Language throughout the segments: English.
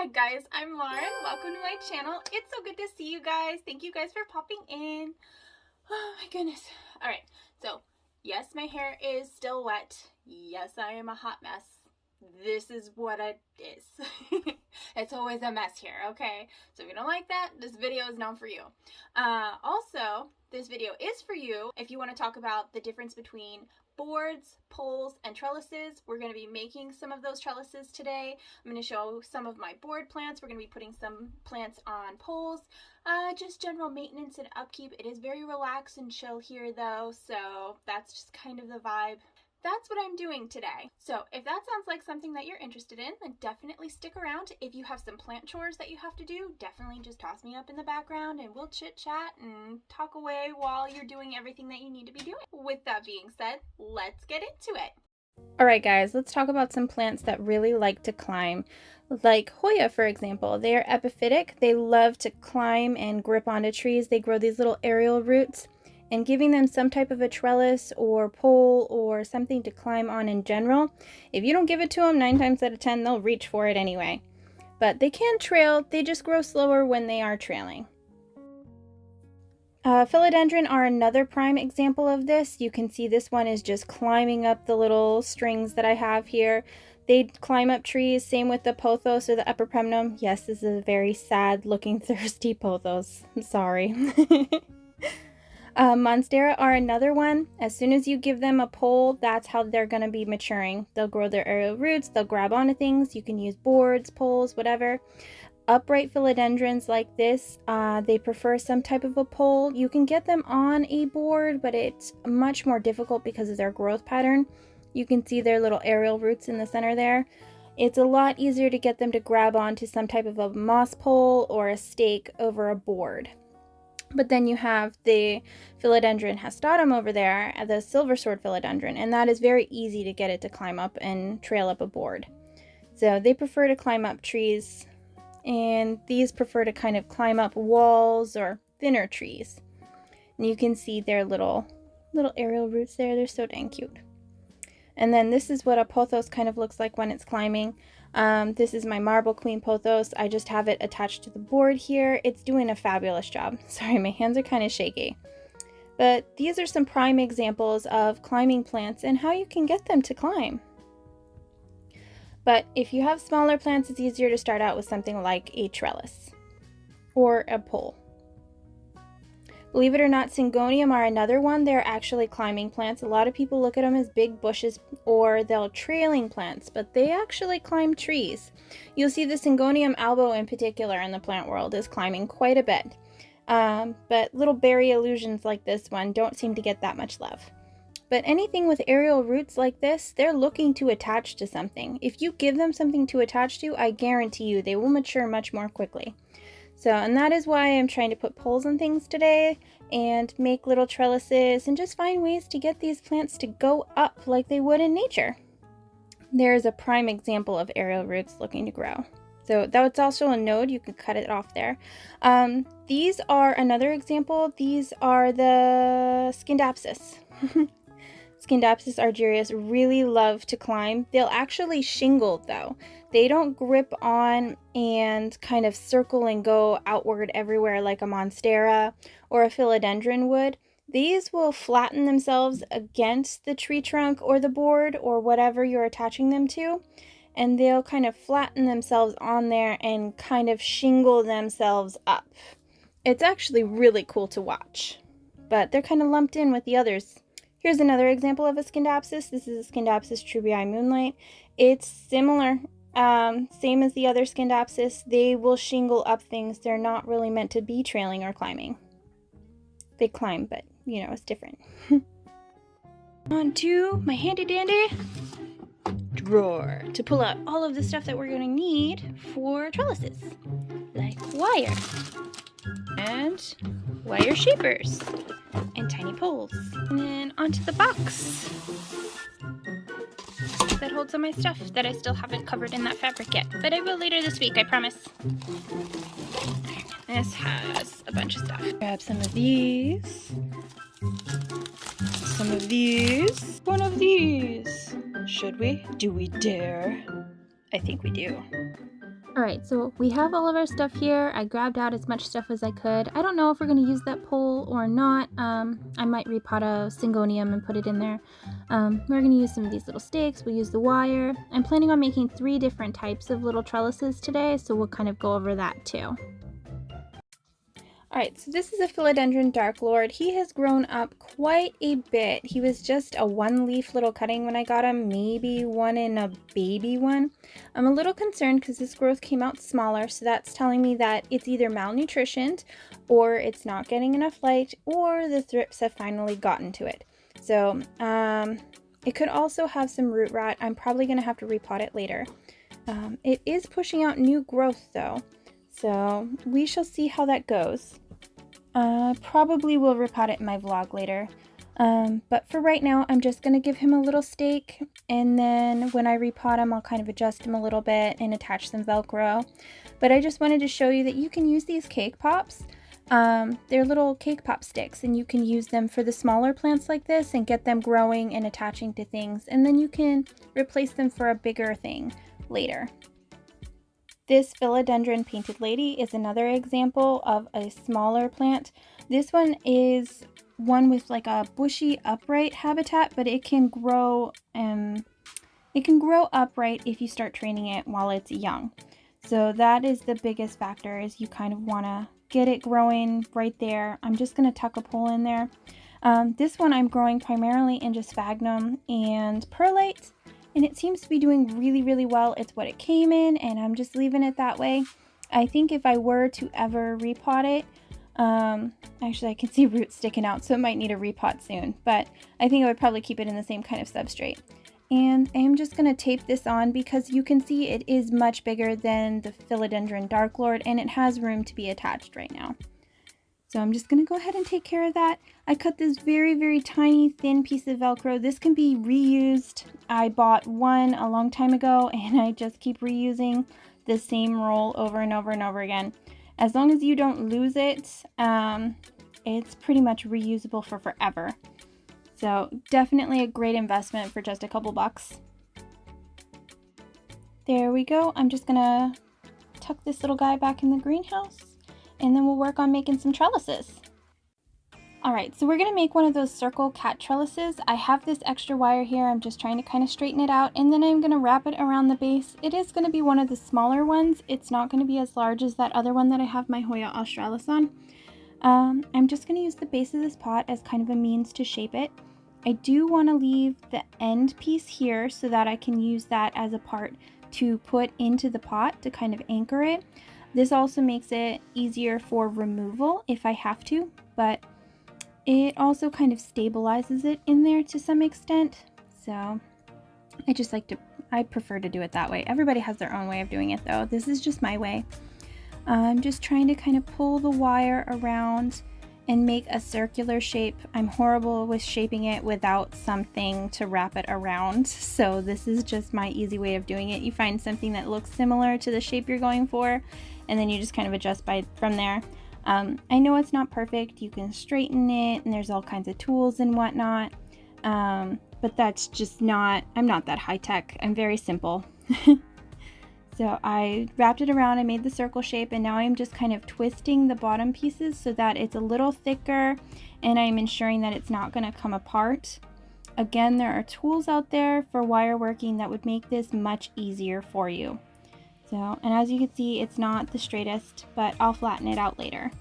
Hi guys, I'm Lauren. Welcome to my channel. It's so good to see you guys. Thank you guys for popping in. Oh my goodness. All right, so yes, my hair is still wet. Yes, I am a hot mess. This is what it is. It's always a mess here, okay? So if you don't like that, this video is not for you. Also, this video is for you if you want to talk about the difference between boards, poles, and trellises. We're going to be making some of those trellises today. I'm going to show some of my board plants. We're going to be putting some plants on poles. Just general maintenance and upkeep. It is very relaxed and chill here though, so that's just kind of the vibe. That's what I'm doing today. So if that sounds like something that you're interested in, then definitely stick around. If you have some plant chores that you have to do, definitely just toss me up in the background and we'll chit chat and talk away while you're doing everything that you need to be doing. With that being said, let's get into it. Alright guys, let's talk about some plants that really like to climb. Like Hoya, for example. They are epiphytic. They love to climb and grip onto trees. They grow these little aerial roots. And giving them some type of a trellis or pole or something to climb on in general, if you don't give it to them, 9 times out of 10 they'll reach for it anyway. But they can trail, they just grow slower when they are trailing. Philodendron are another prime example of this. You can see this one is just climbing up the little strings that I have here. They climb up trees, same with the pothos or the upper premnum. Yes, this is a very sad looking thirsty pothos. I'm sorry. Monstera are another one. As soon as you give them a pole, that's how they're going to be maturing. They'll grow their aerial roots, they'll grab onto things. You can use boards, poles, whatever. Upright philodendrons like this, they prefer some type of a pole. You can get them on a board, but it's much more difficult because of their growth pattern. You can see their little aerial roots in the center there. It's a lot easier to get them to grab onto some type of a moss pole or a stake over a board. But then you have the philodendron hastatum over there, the silver sword philodendron, and that is very easy to get it to climb up and trail up a board. So they prefer to climb up trees, and these prefer to kind of climb up walls or thinner trees. And you can see their little aerial roots there. They're so dang cute. And then this is what a pothos kind of looks like when it's climbing. This is my marble queen pothos. I just have it attached to the board here. It's doing a fabulous job. Sorry, my hands are kind of shaky. But these are some prime examples of climbing plants and how you can get them to climb. But if you have smaller plants, it's easier to start out with something like a trellis or a pole. Believe it or not, syngonium are another one. They're actually climbing plants. A lot of people look at them as big bushes or they're trailing plants, but they actually climb trees. You'll see the syngonium albo in particular in the plant world is climbing quite a bit. But little berry illusions like this one don't seem to get that much love. But anything with aerial roots like this, they're looking to attach to something. If you give them something to attach to, I guarantee you they will mature much more quickly. So, and that is why I'm trying to put poles and things today and make little trellises and just find ways to get these plants to go up like they would in nature. There's a prime example of aerial roots looking to grow. So that's also a node, you could cut it off there. These are another example. These are the Scindapsus. Scindapsus argyrius really love to climb. They'll actually shingle though. They don't grip on and kind of circle and go outward everywhere like a monstera or a philodendron would. These will flatten themselves against the tree trunk or the board or whatever you're attaching them to, and they'll kind of flatten themselves on there and kind of shingle themselves up. It's actually really cool to watch, but they're kind of lumped in with the others. Here's another example of a Scindapsus. This is a Scindapsus trubii moonlight. It's similar, same as the other Scindapsus. They will shingle up things. They're not really meant to be trailing or climbing. They climb, but you know, it's different. On to my handy dandy drawer to pull out all of the stuff that we're going to need for trellises, like wire and wire shapers and tiny poles. And then onto the box that holds all my stuff that I still haven't covered in that fabric yet, but I will later this week, I promise. This has a bunch of stuff. Grab some of these, some of these, one of these. Should we? Do we dare? I think we do. Alright, so we have all of our stuff here. I grabbed out as much stuff as I could. I don't know if we're going to use that pole or not. I might repot a syngonium and put it in there. We're going to use some of these little stakes. We'll use the wire. I'm planning on making 3 different types of little trellises today, so we'll kind of go over that too. Alright, so this is a philodendron dark lord. He has grown up quite a bit. He was just a 1-leaf little cutting when I got him, maybe one in a baby one. I'm a little concerned because this growth came out smaller, so that's telling me that it's either malnutritioned, or it's not getting enough light, or the thrips have finally gotten to it. So it could also have some root rot. I'm probably going to have to repot it later. It is pushing out new growth though, so we shall see how that goes. Probably will repot it in my vlog later. But for right now, I'm just going to give him a little stake, and then when I repot him, I'll kind of adjust him a little bit and attach some Velcro. But I just wanted to show you that you can use these cake pops. They're little cake pop sticks, and you can use them for the smaller plants like this and get them growing and attaching to things, and then you can replace them for a bigger thing later. This philodendron painted lady is another example of a smaller plant. This one is one with like a bushy upright habitat, but it can grow upright if you start training it while it's young. So that is the biggest factor, is you kind of want to get it growing right there. I'm just going to tuck a pole in there. This one I'm growing primarily in just sphagnum and perlite, and it seems to be doing really, really well. It's what it came in, and I'm just leaving it that way. I think if I were to ever repot it, actually I can see roots sticking out, so it might need a repot soon, but I think I would probably keep it in the same kind of substrate. And I'm just going to tape this on because you can see it is much bigger than the philodendron dark lord, and it has room to be attached right now. So I'm just going to go ahead and take care of that. I cut this very, very tiny thin piece of Velcro. This can be reused. I bought one a long time ago, and I just keep reusing the same roll over and over and over again. As long as you don't lose it, it's pretty much reusable for forever. So definitely a great investment for just a couple bucks. There we go. I'm just going to tuck this little guy back in the greenhouse, and then we'll work on making some trellises. Alright, so we're going to make one of those circle cat trellises. I have this extra wire here. I'm just trying to kind of straighten it out, and then I'm going to wrap it around the base. It is going to be one of the smaller ones. It's not going to be as large as that other one that I have my Hoya australis on. I'm just going to use the base of this pot as kind of a means to shape it. I do want to leave the end piece here so that I can use that as a part to put into the pot to kind of anchor it. This also makes it easier for removal if I have to, but it also kind of stabilizes it in there to some extent. So I prefer to do it that way. Everybody has their own way of doing it though. This is just my way. I'm just trying to kind of pull the wire around and make a circular shape. I'm horrible with shaping it without something to wrap it around, so this is just my easy way of doing it. You find something that looks similar to the shape you're going for, and then you just kind of adjust from there. I know it's not perfect. You can straighten it, and there's all kinds of tools and whatnot, but that's just not, I'm not that high tech. I'm very simple. So I wrapped it around, I made the circle shape, and now I'm just kind of twisting the bottom pieces so that it's a little thicker, and I'm ensuring that it's not going to come apart. Again, there are tools out there for wire working that would make this much easier for you. So, and as you can see, it's not the straightest, but I'll flatten it out later.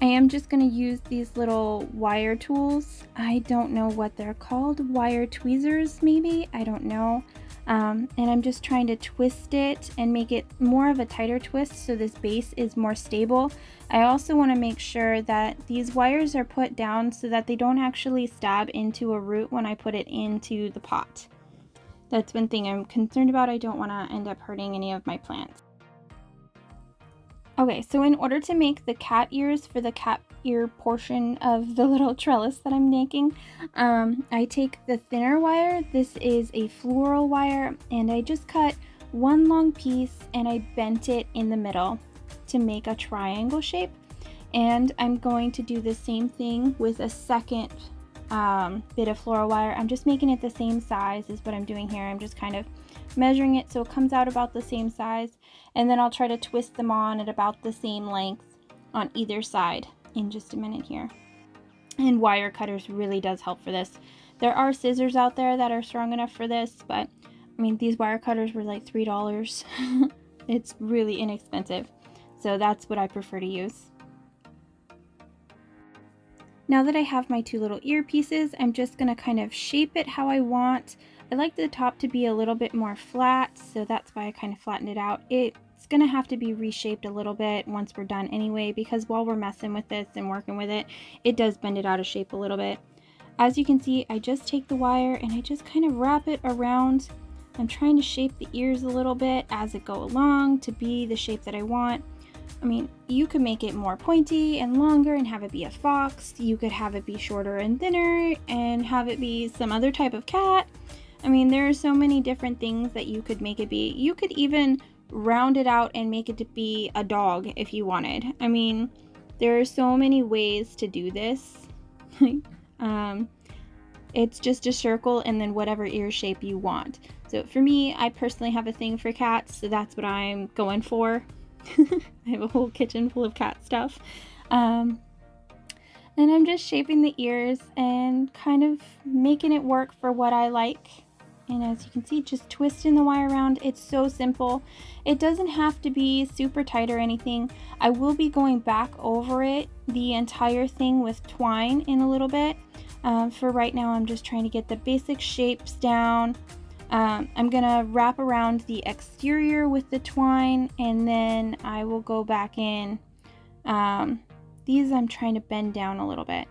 I am just going to use these little wire tools. I don't know what they're called. Wire tweezers, maybe? I don't know. And I'm just trying to twist it and make it more of a tighter twist so this base is more stable. I also want to make sure that these wires are put down so that they don't actually stab into a root when I put it into the pot. That's one thing I'm concerned about. I don't want to end up hurting any of my plants. Okay, so in order to make the cat ears for the cat ear portion of the little trellis that I'm making, I take the thinner wire. This is a floral wire, and I just cut one long piece and I bent it in the middle to make a triangle shape. And I'm going to do the same thing with a second bit of floral wire. I'm just making it the same size as what I'm doing here. I'm just kind of measuring it so it comes out about the same size, and then I'll try to twist them on at about the same length on either side in just a minute here. And wire cutters really does help for this. There are scissors out there that are strong enough for this, but I mean, these wire cutters were like $3. It's really inexpensive, so that's what I prefer to use. Now that I have my two little earpieces, I'm just going to kind of shape it how I want. I like the top to be a little bit more flat, so that's why I kind of flattened it out. It's going to have to be reshaped a little bit once we're done anyway, because while we're messing with this and working with it, it does bend it out of shape a little bit. As you can see, I just take the wire and I just kind of wrap it around. I'm trying to shape the ears a little bit as it go along to be the shape that I want. I mean, you could make it more pointy and longer and have it be a fox. You could have it be shorter and thinner and have it be some other type of cat. I mean, there are so many different things that you could make it be. You could even round it out and make it to be a dog if you wanted. I mean, there are so many ways to do this. It's just a circle and then whatever ear shape you want. So for me, I personally have a thing for cats, so that's what I'm going for. I have a whole kitchen full of cat stuff. And I'm just shaping the ears and kind of making it work for what I like. And as you can see, just twisting the wire around. It's so simple. It doesn't have to be super tight or anything. I will be going back over it, the entire thing, with twine in a little bit. For right now, I'm just trying to get the basic shapes down. I'm gonna wrap around the exterior with the twine, and then I will go back in. These I'm trying to bend down a little bit.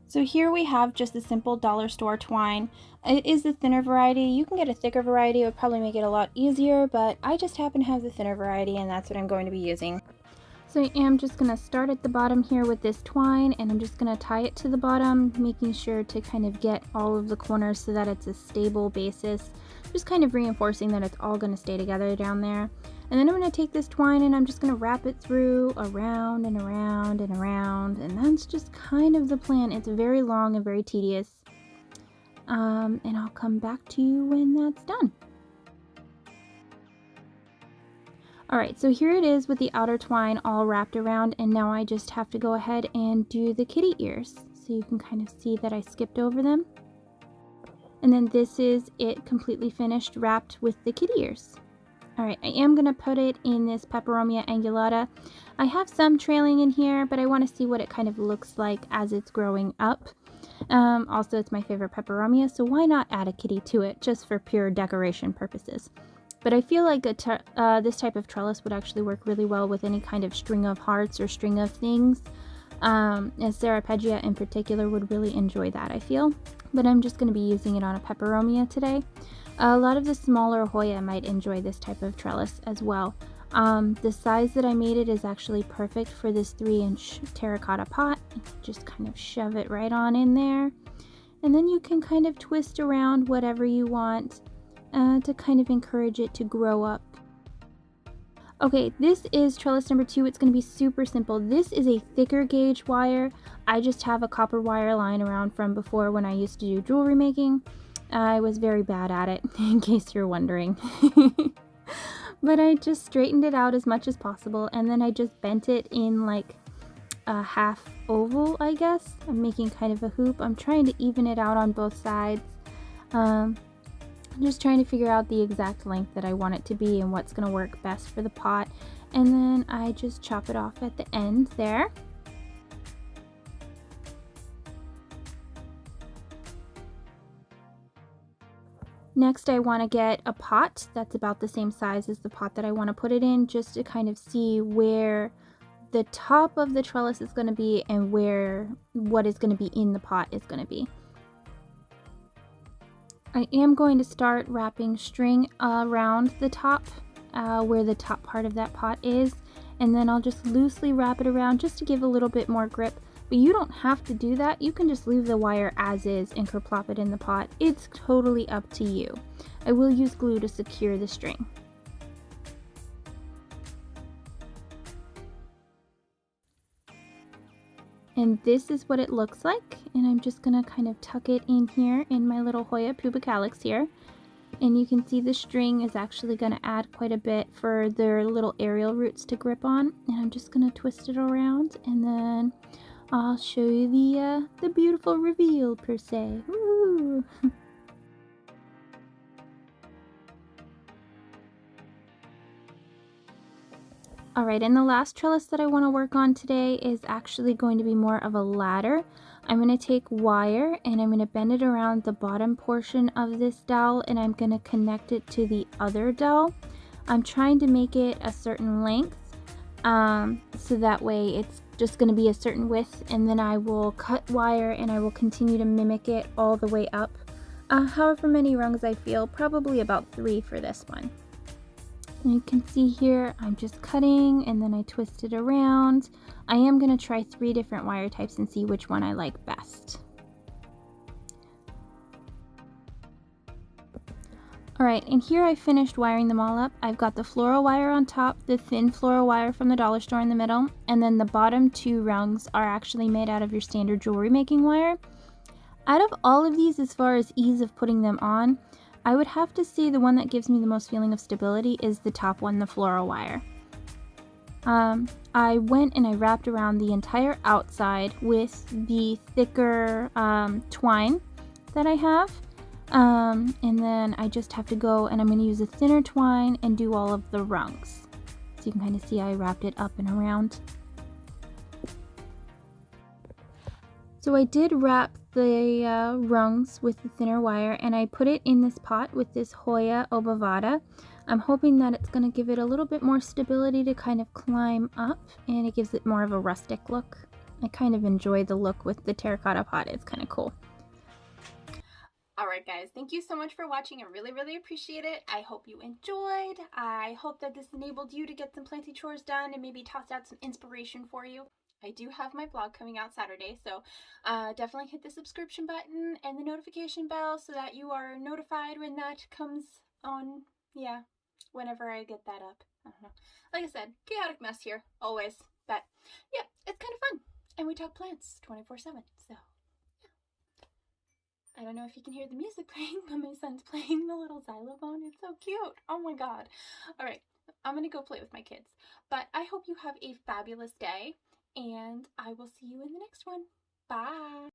So here we have just a simple dollar store twine. It is the thinner variety. You can get a thicker variety. It would probably make it a lot easier, but I just happen to have the thinner variety, and that's what I'm going to be using. So I am just going to start at the bottom here with this twine, and I'm just going to tie it to the bottom, making sure to kind of get all of the corners so that it's a stable basis. Just kind of reinforcing that it's all going to stay together down there. And then I'm going to take this twine and I'm just going to wrap it through around and around and around, and that's just kind of the plan. It's very long and very tedious. And I'll come back to you when that's done. Alright, so here it is with the outer twine all wrapped around, and now I just have to go ahead and do the kitty ears. So you can kind of see that I skipped over them. And then this is it completely finished, wrapped with the kitty ears. Alright, I am going to put it in this peperomia angulata. I have some trailing in here, but I want to see what it kind of looks like as it's growing up. Also, it's my favorite peperomia, so why not add a kitty to it, just for pure decoration purposes. But I feel like this type of trellis would actually work really well with any kind of string of hearts or string of things. And Sarapeggia in particular would really enjoy that, I feel. But I'm just going to be using it on a peperomia today. A lot of the smaller Hoya might enjoy this type of trellis as well. The size that I made it is actually perfect for this 3-inch terracotta pot. Just kind of shove it right on in there. And then you can kind of twist around whatever you want to kind of encourage it to grow up. Okay, this is trellis number 2. It's going to be super simple. This is a thicker gauge wire. I just have a copper wire lying around from before when I used to do jewelry making. I was very bad at it, in case you're wondering. But I just straightened it out as much as possible, and then I just bent it in like a half oval, I guess. I'm making kind of a hoop. I'm trying to even it out on both sides. I'm just trying to figure out the exact length that I want it to be and what's going to work best for the pot. And then I just chop it off at the end there. Next, I want to get a pot that's about the same size as the pot that I want to put it in, just to kind of see where the top of the trellis is going to be and where what is going to be in the pot is going to be. I am going to start wrapping string around the top, where the top part of that pot is, and then I'll just loosely wrap it around just to give a little bit more grip. But you don't have to do that. You can just leave the wire as is and kerplop it in the pot. It's totally up to you. I will use glue to secure the string. And this is what it looks like. And I'm just gonna kind of tuck it in here in my little Hoya pubicalyx here. And you can see the string is actually gonna add quite a bit for their little aerial roots to grip on. And I'm just gonna twist it around, and then I'll show you the beautiful reveal per se. Woo! Alright, and the last trellis that I want to work on today is actually going to be more of a ladder. I'm going to take wire and I'm going to bend it around the bottom portion of this dowel, and I'm going to connect it to the other dowel. I'm trying to make it a certain length, so that way it's just going to be a certain width, and then I will cut wire and I will continue to mimic it all the way up. However many rungs I feel, probably about 3 for this one. And you can see here, I'm just cutting and then I twist it around. I am going to try 3 different wire types and see which one I like best. Alright, and here I finished wiring them all up. I've got the floral wire on top, the thin floral wire from the dollar store in the middle, and then the bottom 2 rungs are actually made out of your standard jewelry making wire. Out of all of these, as far as ease of putting them on, I would have to say the one that gives me the most feeling of stability is the top one, the floral wire. I went and I wrapped around the entire outside with the thicker twine that I have. And then I just have to go and I'm going to use a thinner twine and do all of the rungs. So you can kind of see I wrapped it up and around. So I did wrap the rungs with the thinner wire, and I put it in this pot with this Hoya obovata. I'm hoping that it's going to give it a little bit more stability to kind of climb up, and it gives it more of a rustic look. I kind of enjoy the look with the terracotta pot. It's kind of cool. Alright guys, thank you so much for watching. I really appreciate it. I hope you enjoyed. I hope that this enabled you to get some planty chores done and maybe toss out some inspiration for you. I do have my blog coming out Saturday, so definitely hit the subscription button and the notification bell so that you are notified when that comes on, whenever I get that up. I don't know. Like I said, chaotic mess here, always. But yeah, it's kind of fun. And we talk plants 24/7, so I don't know if you can hear the music playing, but my son's playing the little xylophone. It's so cute. Oh my god. Alright, I'm gonna go play with my kids. But I hope you have a fabulous day, and I will see you in the next one. Bye!